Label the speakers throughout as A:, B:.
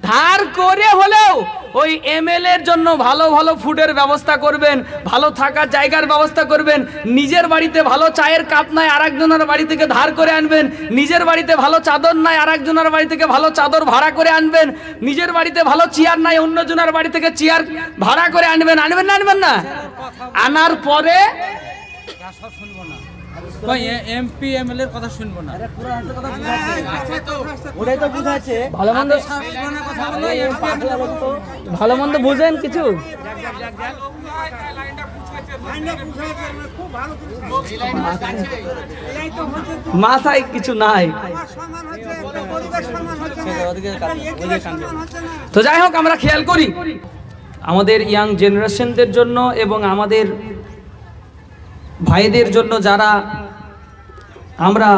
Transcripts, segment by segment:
A: ধার করে হলেও ওই এমএলএর জন্য ভালো ভালো ফুডের ব্যবস্থা করবেন, ভালো থাকার জায়গার ব্যবস্থা করবেন। নিজের বাড়িতে ভালো চায়ের কাপ নাই, আরেকজনের বাড়ি থেকে ধার করে আনবেন। নিজের বাড়িতে ভালো চাদর নাই, আরেকজনের বাড়ি থেকে ভালো চাদর ভাড়া করে আনবেন। নিজের বাড়িতে ভালো চেয়ার নাই, অন্যজনের বাড়ি থেকে চেয়ার ভাড়া করে আনবেন। আনবেন না আনবেন না? আনার পরে
B: এমপি এমএলএ এর কথা শুনবো না।
A: ভালো মন্দ বুঝেন কিছু? মাথায় কিছু নাই। তো যাই হোক, আমরা খেয়াল করি আমাদের ইয়াং জেনারেশনদের জন্য এবং আমাদের ভাইদের জন্য যারা আমরা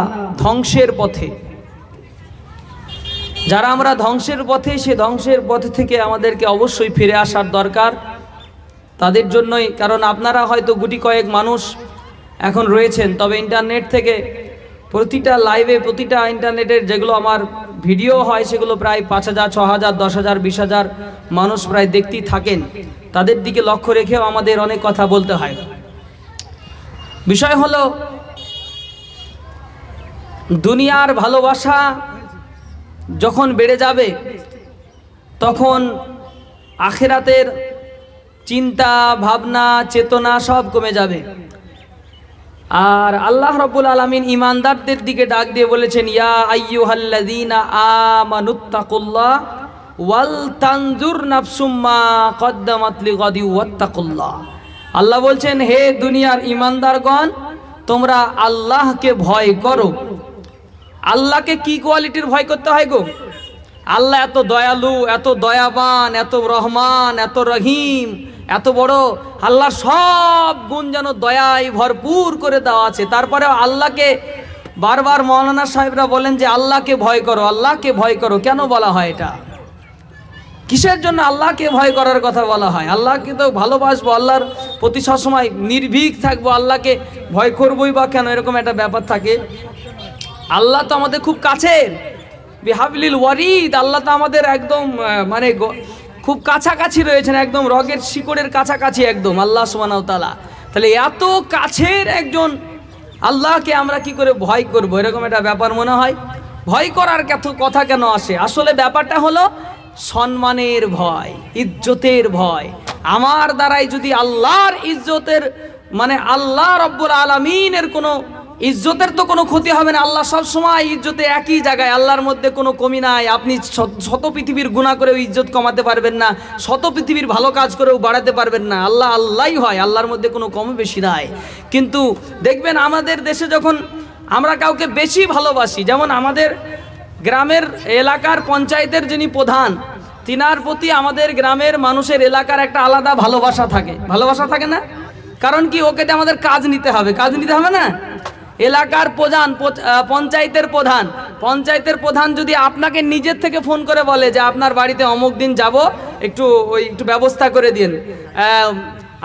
A: ধ্বংসের পথে, সে ধ্বংসের পথে থেকে আমাদেরকে অবশ্যই ফিরে আসার দরকার তাদের জন্যই। কারণ আপনারা হয়তো গুটি কয়েক মানুষ এখন রয়েছেন, তবে ইন্টারনেট থেকে প্রতিটা লাইভে, প্রতিটা ইন্টারনেটের যেগুলো আমার ভিডিও হয় সেগুলো প্রায় 5,000, 6,000, 10,000, 20,000 মানুষ প্রায় দেখতেই থাকেন। তাদের দিকে লক্ষ্য রেখেও আমাদের অনেক কথা বলতে হয়। বিষয় হলো, দুনিয়ার ভালোবাসা যখন বেড়ে যাবে তখন আখিরাতের চিন্তা ভাবনা চেতনা সব কমে যাবে। আর আল্লাহ রাব্বুল আলামিন ঈমানদারদের দিকে ডাক দিয়ে বলেছেন, ইয়া আইয়ুহাল্লাযীনা আমানুত্তাকুল্লাহ ওয়াল তানজুর নাফসুম মা কদ্দামাত লিগাদি ওয়াত্তাকুল্লাহ। আল্লাহ বলছেন, হে দুনিয়ার ঈমানদারগণ, তোমরা আল্লাহকে ভয় করো। আল্লাহকে কি কোয়ালিটির ভয় করতে হয় গো? আল্লাহ এত দয়ালু, এত দয়াবান, এত রহমান, এত রহিম, এত বড়। আল্লাহর সব গুণ যেন দয়ায় ভরপুর করে দেওয়া আছে। তারপরে আল্লাহকে বারবার মৌলানা সাহেবরা বলেন যে আল্লাহকে ভয় করো, আল্লাহকে ভয় করো। কেন বলা হয় এটা? কিসের জন্য আল্লাহকে ভয় করার কথা বলা হয়? আল্লাহকে তো ভালোবাসবো, আল্লাহর প্রতি সবসময় নির্ভীক থাকবো, আল্লাহকে ভয় করবোই বা কেন? এরকম একটা ব্যাপার থাকে। আল্লাহ তো আমাদের খুব কাছের, বিহাবলিল ওয়ারিদ। আল্লাহ তো আমাদের একদম মানে খুব কাছাকাছি রয়েছেন, একদম রগের শিকড়ের কাছাকাছি একদম আল্লাহ সুবহানাহু ওয়া তাআলা। তাহলে এত কাছের একজন আল্লাহকে আমরা কি করে ভয় করব? এরকম একটা ব্যাপার মনে হয়। ভয় করার কথা কেন আসে? আসলে ব্যাপারটা হলো সম্মানের ভয়, ইজ্জতের ভয়। আমার দ্বারাই যদি আল্লাহর ইজ্জতের মানে আল্লাহ রাব্বুল আলামিনের কোনো ইজ্জতের তো কোনো ক্ষতি হবে না। আল্লাহ সব সময় ইজ্জতে একই জায়গায়, আল্লাহর মধ্যে কোনো কমি নাই। আপনি শত পৃথিবীর গুনাহ করেও ইজ্জত কমাতে পারবেন না, শত পৃথিবীর ভালো কাজ করেও বাড়াতে পারবেন না। আল্লাহ আল্লাহই হয়, আল্লাহর মধ্যে কোনো কম বেশি নাই। কিন্তু দেখবেন আমাদের দেশে যখন আমরা কাউকে বেশি ভালোবাসি, যেমন আমাদের গ্রামের এলাকার পঞ্চায়েতের যিনি প্রধান, তিনার প্রতি আমাদের গ্রামের মানুষের এলাকার একটা আলাদা ভালোবাসা থাকে। ভালোবাসা থাকে না? কারণ কি? ওকে আমাদের কাজ নিতে হবে, কাজ নিতে হবে না? এলাকার প্রধান, পঞ্চায়েতের প্রধান যদি আপনাকে নিজের থেকে ফোন করে বলে যে আপনার বাড়িতে অমুক দিন যাব, একটু ব্যবস্থা করে দিন,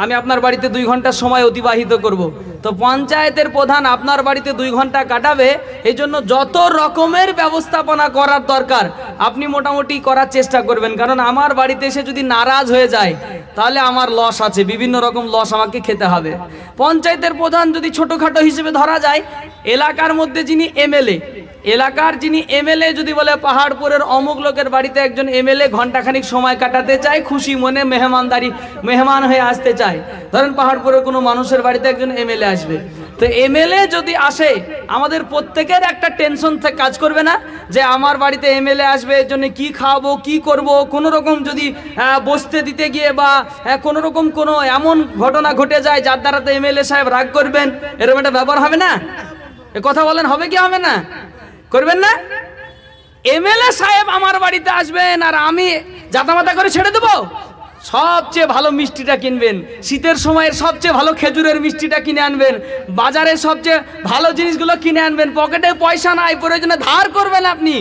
A: আমি আপনার বাড়িতে 2 ঘন্টা সময় অতিবাহিত করব, তো পঞ্চায়েতের প্রধান আপনার বাড়িতে 2 ঘন্টা কাটাবে। এই জন্য যত রকমের ব্যবস্থাপনা করার দরকার আপনি মোটামুটি করার চেষ্টা করবেন। কারণ আমার বাড়িতে এসে যদি নারাজ হয়ে যায় তাহলে আমার লস আছে, বিভিন্ন রকম লস আমাকে খেতে হবে। পঞ্চায়েতের প্রধান যদি ছোটোখাটো হিসেবে ধরা যায়, এলাকার মধ্যে যিনি এমএলএ যদি বলে পাহাড়পুরের অমুক লোকের বাড়িতে একজন এমএলএ ঘন্টাখানিক সময় কাটাতে চায়, খুশি মনে মেহমান হয়ে আসতে চায়। ধরেন পাহাড়পুরের কোনো মানুষের বাড়িতে একজন এমএলএ আসবে, তো এমএলএ যদি আসে আমাদের প্রত্যেকের একটা টেনশন কাজ করবে না যে আমার বাড়িতে এমএলএ আসবে, এর জন্য কি খাওয়াবো, কি করব? কোনো রকম যদি বসতে দিতে গিয়ে বা কোনো রকম কোনো এমন ঘটনা ঘটে যায় যার দ্বারা তো এমএলএ সাহেব রাগ করবেন, এরকম একটা ব্যাপার হবে না? এ কথা বলেন, হবে কি হবে না? করবেন না? এমএলএ সাহেব আমার বাড়িতে আসবেন আর আমি জাতামাতা করে ছেড়ে দেবো? সবচেয়ে ভালো মিষ্টিটা কিনবেন, শীতের সময়ের সবচেয়ে ভালো খেজুরের মিষ্টিটা কিনে আনবেন, বাজারে সবচেয়ে ভালো জিনিসগুলো কিনে আনবেন। পকেটে পয়সা নাই, প্রয়োজনে ধার করবেন। আপনি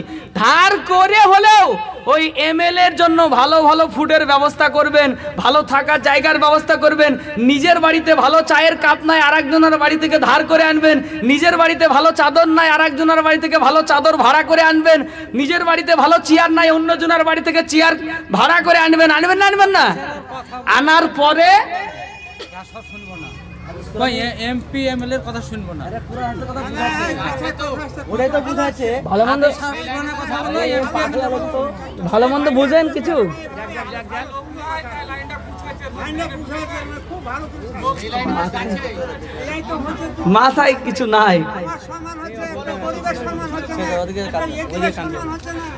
A: ধার করে হলেও ওই এমএলএর জন্য ভালো ভালো ফুডের ব্যবস্থা করবেন, ভালো থাকার জায়গার ব্যবস্থা করবেন, নিজের বাড়িতে ভালো চায়ের কাপ নাই আরেকজনের বাড়ি থেকে ধার করে আনবেন, নিজের বাড়িতে ভালো চাদর নাই আরেকজনের বাড়ি থেকে ভালো চাদর ভাড়া করে আনবেন, নিজের বাড়িতে ভালো চেয়ার নাই অন্যজনের বাড়ি থেকে চেয়ার ভাড়া করে আনবেন, আনবেন না আনবেন না? আনার পরে
B: সব শুনবো না, ওই এমপি এমএলএর কথা শুনবো না।
A: ভালো মন্দ বুঝেন কিছু? মাথায় কিছু নাই।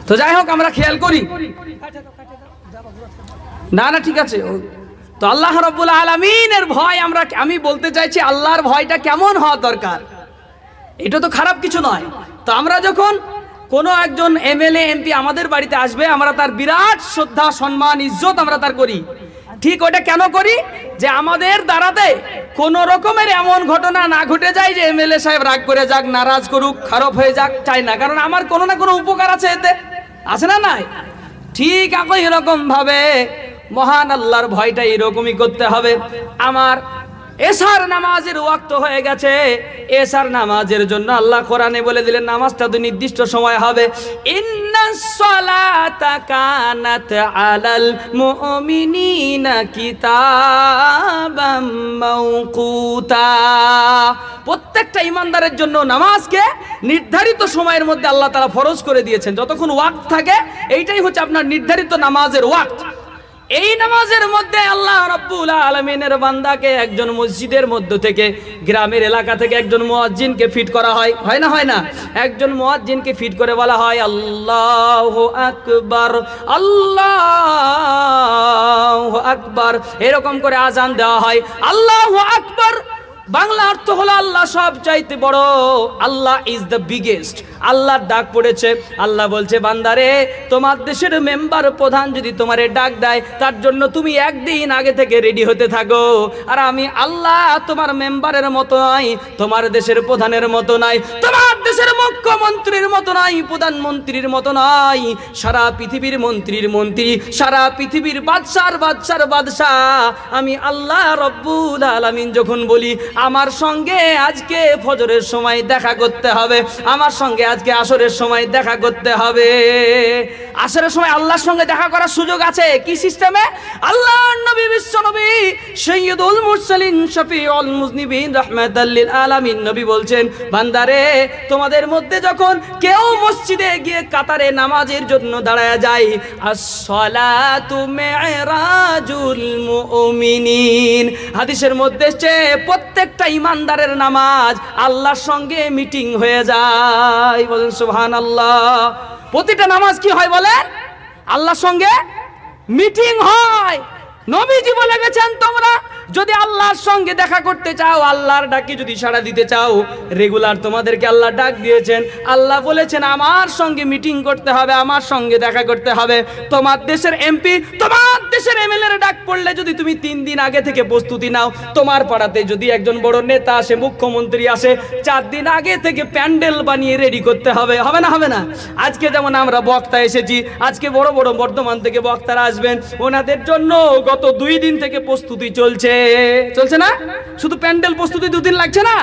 A: তো যাই হোক, আমরা খেয়াল করি না, না ঠিক আছে। তো আল্লাহ রাব্বুল আলামিনের ভয় আমি বলতে চাইছি, আল্লাহর ভয়টা কেমন হওয়া দরকার। এটা তো খারাপ কিছু নয়। তো আমরা যখন কোনো একজন এমএলএ এমপি আমাদের বাড়িতে আসবে, আমরা তার বিরাট শ্রদ্ধা সম্মান ইজ্জত আমরা তার করি। ঠিক ওটা কেন করি? যে আমাদের দ্বারাতে কোনো রকমের এমন ঘটনা না ঘটে যায় যে এমএলএ সাহেব রাগ করে যাক, নারাজ করুক, খারাপ হয়ে যাক, চাই না। কারণ আমার কোনো না কোনো উপকার আছে এতে, আছে না নাই? ঠিক একই এরকম ভাবে মহান আল্লাহর ভয়টা এরকমই করতে হবে। আমার এশার নামাজের ওয়াক্ত হয়ে গেছে, এশার নামাজের জন্য আল্লাহ কোরআনে বলে দিলেন নামাজটা তো নির্দিষ্ট সময় হবে। ইন্নাস সালাতা কানাত আলাল মুমিনিনা কিতাবাম মাওকুতা। প্রত্যেকটা ইমানদারের জন্য নামাজকে নির্ধারিত সময়ের মধ্যে আল্লাহ তাআলা ফরজ করে দিয়েছেন। যতক্ষণ ওয়াক্ত থাকে এইটাই হচ্ছে আপনার নির্ধারিত নামাজের ওয়াক্ত। এই নামাজের মধ্যে আল্লাহ রাব্বুল আলামিনের বান্দাকে একজন মসজিদের মধ্য থেকে, গ্রামের এলাকা থেকে একজন মুয়াজ্জিনকে ফিট করা হয়, হয় না? হয় না? একজন মুয়াজ্জিনকে ফিট করে বলা হয় আল্লাহু আকবার, আল্লাহু আকবার, এরকম করে আজান দেওয়া হয়। আল্লাহু আকবার বাংলা অর্থ হলো আল্লাহ সব চাইতে বড়, আল্লাহ ইজ দ্য বিগেস্ট। আল্লাহর ডাক পড়েছে, আল্লাহ বলছে বান্দারে তোমার দেশের মেম্বার প্রধান যদি তোমারে ডাক দেয়, তার জন্য তুমি একদিন আগে থেকে রেডি হতে থাকো। আর আমি আল্লাহ তোমার মেম্বারের মতো নয়, তোমার দেশের প্রধানের মতো নয়, তোমার দেশের মুখ্যমন্ত্রীর মতো নয়, প্রধানমন্ত্রীর মতো নয়, সারা পৃথিবীর মন্ত্রীর মন্ত্রী, সারা পৃথিবীর বাদশার বাদশার বাদশাহ আমি আল্লাহ রব্বুল আলামিন যখন বলি আমার সঙ্গে আজকে ফজরের সময় দেখা করতে হবে, আমার সঙ্গে আজকে আসরের সময় দেখা করতে হবে। আসরের সময় আল্লাহর সঙ্গে দেখা করার সুযোগ আছে কি সিস্টেমে? আল্লাহর নবী বিশ্ব নবী সাইয়্যিদুল মুরসালিন শফিউল মুজনিবিন রাহমাতাল লিল আলামিন নবী বলছেন বান্দারে তোমাদের মধ্যে যখন কেউ মসজিদে গিয়ে কাতারে নামাজের জন্য দাঁড়ায় যায়, আস-সালাতু মি'রাজুল মুমিনিন, হাদিসের মধ্যে এসেছে প্রত্যেকটা ইমানদারের নামাজ আল্লাহর সঙ্গে মিটিং হয়ে যায়। বলেন সুবহানাল্লাহ। প্রতিটা নামাজ কি হয় বলেন? আল্লাহর সঙ্গে মিটিং হয়। নবীজি বলে গেছেন তোমরা যদি আল্লাহর সঙ্গে দেখা করতে চাও, আল্লাহর ডাকে যদি সাড়া দিতে চাও, রেগুলার তোমাদেরকে আল্লাহ ডাক দিয়েছেন, আল্লাহ বলেছেন আমার সঙ্গে মিটিং করতে হবে, আমার সঙ্গে দেখা করতে হবে। তোমার দেশের এমপি, তোমার দেশের এমএলএর ডাক পড়লে যদি তুমি 3 দিন আগে থেকে প্রস্তুতি নাও, তোমার পাড়াতে যদি একজন বড় নেতা আসে, মুখ্যমন্ত্রী আসে, 4 দিন আগে থেকে প্যান্ডেল বানিয়ে রেডি করতে হবে। হবে না? হবে না? আজকে যেমন আমরা বক্তা এসেছি, আজকে বড় বড় বর্ধমান থেকে বক্তারা আসবেন, ওনাদের জন্য গত 2 দিন থেকে প্রস্তুতি চলছে না? শুধু প্যান্ডেল প্রস্তুতি 2 দিন লাগছে না?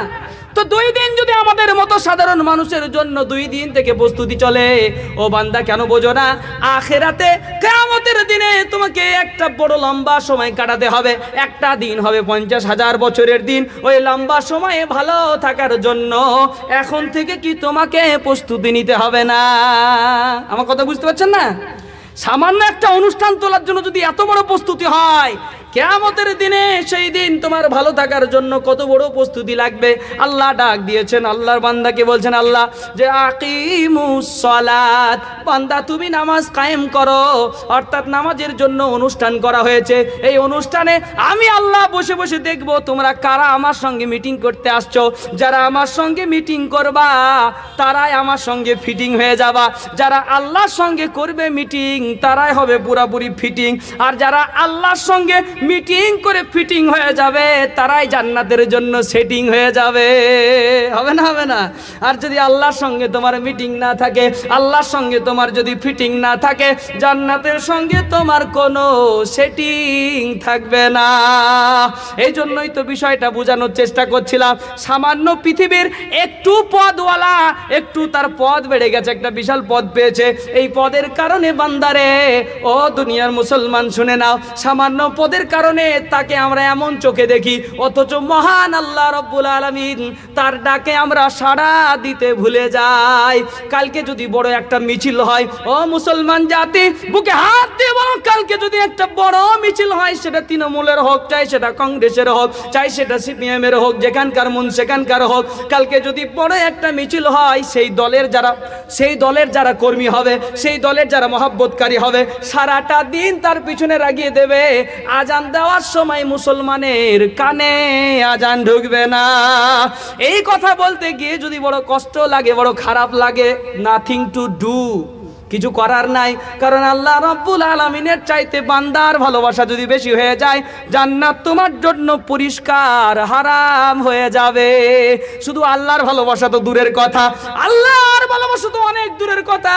A: তো 2 দিন যদি আমাদের মতো সাধারণ মানুষের জন্য 2 দিন থেকে প্রস্তুতি চলে, ও বান্দা কেন বোঝো না? আখিরাতে কিয়ামতের দিনে তোমাকে একটা বড় লম্বা সময় কাটাতে হবে। একটা দিন হবে 50,000 বছরের দিন। ওই লম্বা সময়ে ভালো থাকার জন্য এখন থেকে কি তোমাকে প্রস্তুতি নিতে হবে না? আমার কথা বুঝতে পারছেন না? সামান্য একটা অনুষ্ঠান তোলার জন্য যদি এত বড় প্রস্তুতি হয়, কিয়ামতের দিনে সেই দিন তোমার ভালো থাকার জন্য কত বড় প্রস্তুতি লাগবে। আল্লাহ ডাক দিয়েছেন, আল্লাহর বান্দাকে বলছেন আল্লাহ যে আকিমুস সালাত, বান্দা তুমি নামাজ কায়েম করো। অর্থাৎ নামাজের জন্য অনুষ্ঠান করা হয়েছে। এই অনুষ্ঠানে আমি আল্লাহ বসে বসে দেখব তোমরা কারা আমার সঙ্গে মিটিং করতে আসছো। যারা আমার সঙ্গে মিটিং করবা তারাই আমার সঙ্গে ফিটিং হয়ে যাবা। যারা আল্লাহর সঙ্গে করবে মিটিং তারাই হবে পুরাপুরি ফিটিং। আর যারা আল্লাহর সঙ্গে মিটিং করে ফিটিং হয়ে যাবে, তারাই জান্নাতের জন্য সেটিং হয়ে যাবে। হবে না? হবে না? আর যদি আল্লাহর সঙ্গে তোমার মিটিং না থাকে, আল্লাহর সঙ্গে তোমার যদি ফিটিং না থাকে, জান্নাতের সঙ্গে তোমার কোনো সেটিং থাকবে না। এই জন্যই তো বিষয়টা বোঝানোর চেষ্টা করছিলাম। সামান্য পৃথিবীর একটু পদওয়ালা, একটু তার পদ বেড়ে গেছে, একটা বিশাল পদ পেয়েছে, এই পদের কারণে বান্দারে, ও দুনিয়ার মুসলমান শুনে নাও, সামান্য পদের কারণে তাকে আমরা এমন চোখে দেখি, অথচ মহান আল্লাহ রব্বুল আলামিন তার ডাকে আমরা সাড়া দিতে ভুলে যাই। কালকে যদি বড় একটা মিছিল হয়, ও মুসলমান জাতি বুকে হাত দিয়ে বলো, কালকে যদি একটা বড় মিছিল হয়, সেটা তৃণমূলের হোক, চাই সেটা কংগ্রেসের হোক, চাই সেটা সিপিএম এর হোক, যেখানকার মন সেখানকার হোক, কালকে যদি বড় একটা মিছিল হয়, সেই দলের যারা কর্মী হবে, সেই দলের যারা মহব্বতকারী হবে, সারাটা দিন তার পিছনে লাগিয়ে দেবে। আজান দেওয়ার সময় মুসলমানের কানে আজান ঢুকবে না। এই কথা বলতে গিয়ে যদি বড় কষ্ট লাগে, বড় খারাপ লাগে, নাথিং টু ডু, কিছু করার নাই। কারণ আল্লাহ রাব্বুল আলামিনের চাইতে বান্দার ভালোবাসা যদি বেশি হয়ে যায়, জান্নাত তোমার জন্য পরিষ্কার হারাম হয়ে যাবে। শুধু আল্লাহর ভালোবাসা তো দূরের কথা, আল্লাহর ভালোবাসা তো অনেক দূরের কথা।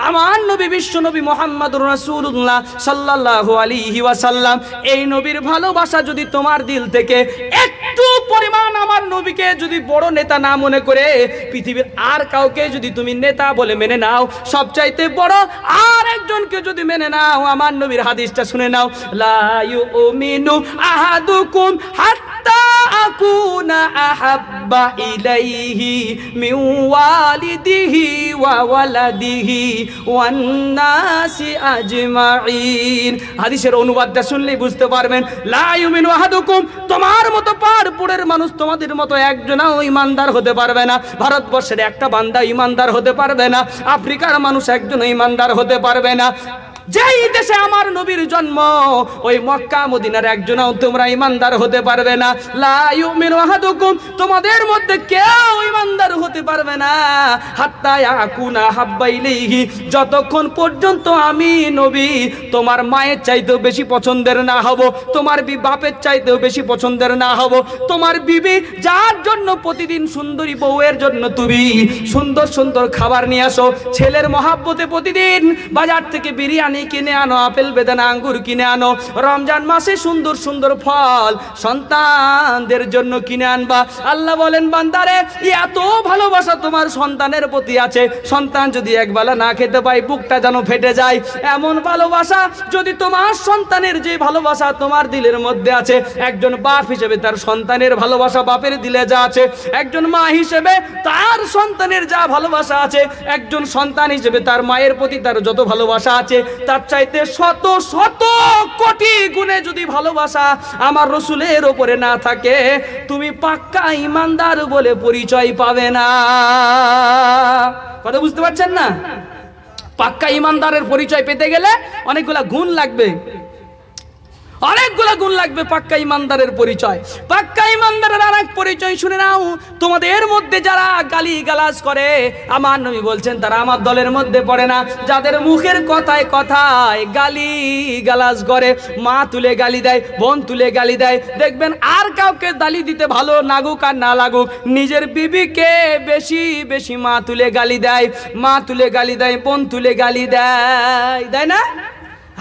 A: আমার নবী বিশ্ব নবী মুহাম্মদুর রাসূলুল্লাহ সাল্লাল্লাহু আলাইহি ওয়াসাল্লাম, এই নবীর ভালোবাসা যদি তোমার দিল থেকে একটু পরিমাণ আমার নবীকে যদি বড় নেতা না মনে করে, পৃথিবীর আর কাউকে যদি তুমি নেতা বলে মেনে নাও, সবচাইতে বড় আর একজনকে যদি মেনে নাও, আমার নবীর হাদিসটা শুনে নাও, লা ইউমিনু আহাদুকুম হাত্তা আকুনা আহাব্বা ইলাইহি মিন ওয়ালিদিহি ওয়া ওয়ালাদিহি ওয়ান নাসি আজমাইন। হাদিসের অনুবাদটা শুনলেই বুঝতে পারবেন, লা ইউমিনু আহাদুকুম, তোমার মতো পাড়পুরের মানুষ, তোমাদের মতো একজনও ইমানদার হতে পারবে না। ভারতবর্ষের একটা বান্দা ইমানদার হতে পারবে না, আফ্রিকার মানুষ একজন ইমানদার হতে পারবে না। যেই দেশে আমার নবীর জন্ম, ওই মক্কা মদিনার একজনও তোমরা ইমানদার হতে পারবে না। লা ইউমিনু আহাদুকুম, তোমাদের মধ্যে কেউ ইমানদার হতে পারবে না হাত্তা ইয়াকুনা হাব্বা ইলাইহি, যতক্ষণ পর্যন্ত আমি নবী তোমার মায়ের চাইতেও বেশি পছন্দের না হব, তোমার বাপের চাইতেও বেশি পছন্দের না হব, তোমার বিবি যার জন্য প্রতিদিন সুন্দরী বউয়ের জন্য তুমি সুন্দর সুন্দর খাবার নিয়ে আসো, ছেলের মহাব্বতে প্রতিদিন বাজার থেকে বিরিয়ানি কিনে আনো, আপেল বেদানা আঙ্গুর কিনে আনো, রমজান মাসে সুন্দর সুন্দর ফল সন্তানদের জন্য কিনে আনবা। আল্লাহ বলেন, বান্দারে এত ভালোবাসা তোমার সন্তানের প্রতি আছে, সন্তান যদি একবেলা না খেতে পায় বুকটা যেন ফেটে যায়, এমন ভালোবাসা যদি তোমার সন্তানের যে ভালোবাসা তোমার দিলের মধ্যে আছে, একজন বাপ হিসেবে তার সন্তানের ভালোবাসা বাপের দিলে যা আছে, একজন মা হিসেবে তার সন্তানের যা ভালোবাসা আছে, একজন সন্তান হিসেবে তার মায়ের প্রতি তার যত ভালোবাসা আছে, তার চাইতে শত শত কোটি গুণে যদি ভালোবাসা আমার রসুলের ওপরে না থাকে, তুমি পাক্কা ইমানদার বলে পরিচয় পাবে না। কথা বুঝতে পারছেন না? পাক্কা ইমানদারের পরিচয় পেতে গেলে অনেকগুলা গুণ লাগবে, অনেকগুলা গুণ লাগবে পাক্কা ইমানদারের পরিচয়। পাক্কা ইমানদারের আর এক পরিচয় শুনে নাও, তোমাদের মধ্যে যারা গালি গালাজ করে, আমার নবী বলছেন তারা আমার দলের মধ্যে পড়ে না। যাদের মুখের কথায় কথায় গালি গালাজ করে, মা তুলে গালি দেয়, বোন তুলে গালি দেয়, দেখবেন আর কাউকে গালি দিতে ভালো লাগুক আর না লাগুক, নিজের বিবিকে বেশি বেশি মা তুলে গালি দেয়, মা তুলে গালি দেয়, বোন তুলে গালি দেয়, দেয় না?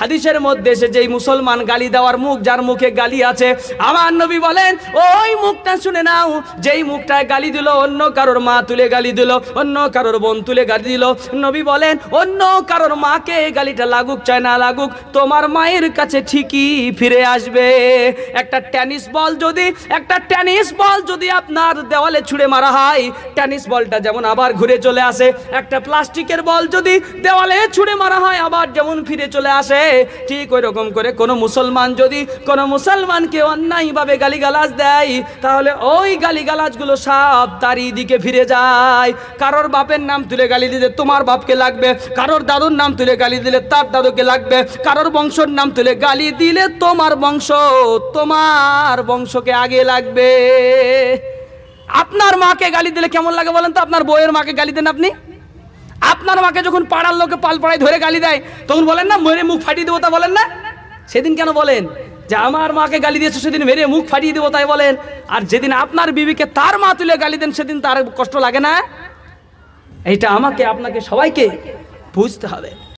A: হাদিসের মধ্যে এসে যেই মুসলমান গালি দেওয়ার মুখ, যার মুখে গালি আছে, আমার নবী বলেন ওই মুখটা শুনে নাও, যেই মুখটায় গালি দিল, অন্য কারোর মা তুলে গালি দিল, অন্য কারোর বোন তুলে গালি দিল, নবী বলেন অন্য কারোর মাকে গালিটা লাগুক চাই না লাগুক, তোমার মায়ের কাছে ঠিকই ফিরে আসবে। একটা টেনিস বল যদি আপনার দেওয়ালে ছুঁড়ে মারা হয়, টেনিস বলটা যেমন আবার ঘুরে চলে আসে, একটা প্লাস্টিকের বল যদি দেওয়ালে ছুঁড়ে মারা হয় আবার যেমন ফিরে চলে আসে, ঠিক ওই রকম করে কোন মুসলমান যদি কোন মুসলমানকে অন্যায়ভাবে গালিগালাজ দেয়, তাহলে ওই গালিগালাজগুলো সব তারই দিকে ফিরে যায়। কারোর বাপের নাম তুলে গালি দিলে তোমার বাপকে লাগবে, কারোর দাদুর নাম তুলে গালি দিলে তার দাদুকে লাগবে, কারোর বংশের নাম তুলে গালি দিলে তোমার বংশকে আগে লাগবে। আপনার মাকে গালি দিলে কেমন লাগে বলেন তো? আপনার বউয়ের মাকে গালি দেন আপনি? আপনার মাকে যখন পাড়ার লোকে পাল পাড়ায় ধরে গালি দেয়, তখন বলেন না মেরে মুখ ফাটিয়ে দেবো, তা বলেন না? সেদিন কেন বলেন? যে আমার মাকে গালি দিয়েছে সেদিন মেরে মুখ ফাটিয়ে দেবো তাই বলেন, আর যেদিন আপনার বিবিকে তার মা তুলে গালি দেন সেদিন তার কষ্ট লাগে না? এইটা আমাকে আপনাকে সবাইকে বুঝতে হবে।